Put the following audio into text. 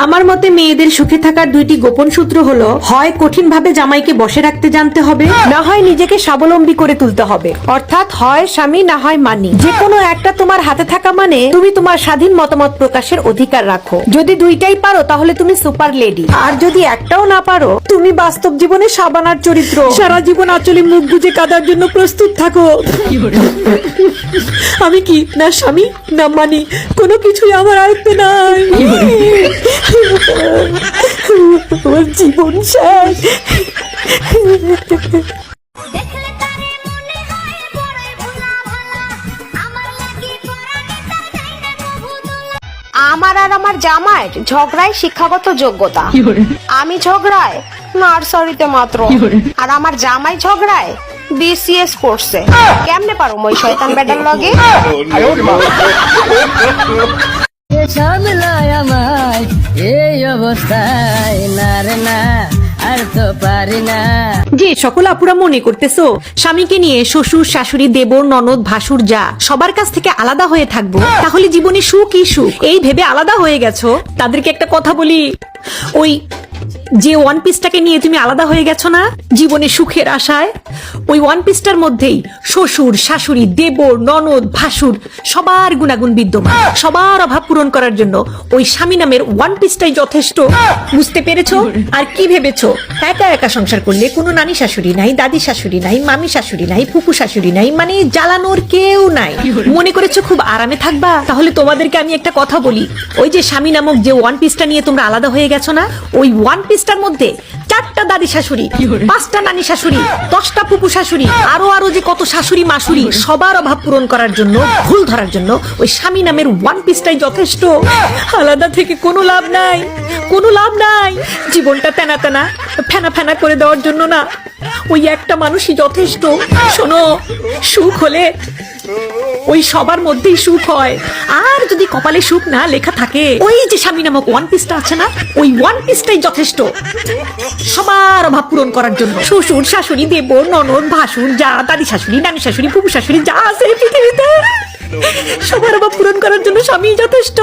আমার মতে মেয়েদের সুখে থাকার দুইটি গোপন সূত্র হলো, হয় কঠিন ভাবে জামাইকে বসে রাখতে জানতে হবে, না হয় নিজেকে স্বাবলম্বী করে তুলতে হবে। অর্থাৎ হয় স্বামী না হয় মানি। যে কোনো একটা তোমার হাতে থাকা মানে তুমি তোমার স্বাধীন মতামত প্রকাশের অধিকার রাখো। যদি দুইটাই পারো তাহলে তুমি সুপার লেডি, আর যদি একটাও না পারো তুমি বাস্তব জীবনে সাবানার চরিত্র। সারা জীবন আঁচলে মুখ গুজে কাঁদার জন্য প্রস্তুত থাকো। আমি কি না স্বামী না মানি, কোনো কিছুই আমার আয়ত্তে নাই। আমার জীবন শেষ। আমার আর আমার জামাইয়ের ঝগড়ায় শিক্ষাগত যোগ্যতা। আমি ঝগড়ায় নার্সারিতে মাত্র, আর আমার জামাই ঝগড়ায় বিসিএস করছে। কেমনে পারো মই শয়তান বেটার লগে? সামলায় আমায় এই অবস্থায়, না রে না আর তো পারি না। যে সকল আপুরা মনে করতেছো স্বামীকে নিয়ে শ্বশুর শাশুড়ি দেবর ননদ ভাসুর যা সবার কাছ থেকে আলাদা হয়ে থাকবো, তাহলে জীবনে সুখই সুখ এই ভেবে আলাদা হয়ে গেছো, তাদেরকে একটা কথা বলি, ওই যে ওয়ান পিসটাকে নিয়ে তুমি আলাদা হয়ে গেছো না জীবনে সুখের আশায়, ওই ওয়ান পিসটার মধ্যেই শ্বশুর শাশুড়ি দেবর ননদ ভাসুর সবার গুণাগুণ বিদ্যমান। সবার অভাব পূরণ করার জন্য ওই স্বামী নামের ওয়ান পিসটাই যথেষ্ট। বুঝতে পেরেছো? আর কি ভেবেছো একা একা সংসার করলে কোনো নানি শাশুড়ি নাই, দাদি শাশুড়ি নাই, মামি শাশুড়ি নাই, ফুফু শাশুড়ি নাই, মানে জ্বালানোর কেউ নাই, মনে করেছো খুব আরামে থাকবা? তাহলে তোমাদেরকে আমি একটা কথা বলি, ওই যে স্বামী নামক যে ওয়ান পিসটা নিয়ে তোমরা আলাদা হয়ে গেছো না, ওই ওয়ান পিসটার মধ্যে 4টা দাদি শাশুড়ি, 5টা নানি শাশুড়ি, 10টা ফুফু শাশুড়ি, আরো আরো যে কত শাশুড়ি মাসুরি, সবার অভাব পূরণ করার জন্য, ভুল ধরার জন্য ওই স্বামী নামের ওয়ান পিসটাই যথেষ্ট। আলাদা থেকে কোনো লাভ নাই, কোনো লাভ নাই। জীবনটা তেনা তেনা ফেনা ফেনা করে দেওয়ার জন্য না, ওই একটা মানুষই যথেষ্ট। শোনো, সুখ হলে ওই সবার মধ্যেই সুখ হয়, আর যদি কপালে সুখ না লেখা থাকে, ওই যে স্বামী নামক ওয়ান পিসটা আছে না, ওই ওয়ান পিসটাই যথেষ্ট সবার অভাব পূরণ করার জন্য। শ্বশুর শাশুড়ি দেবর ননদ ভাসুর যা দাদি শাশুড়ি নানি শাশুড়ি ফুফু শাশুড়ি যা আছে এই পৃথিবীতে, সবার অভাব পূরণ করার জন্য স্বামী যথেষ্ট।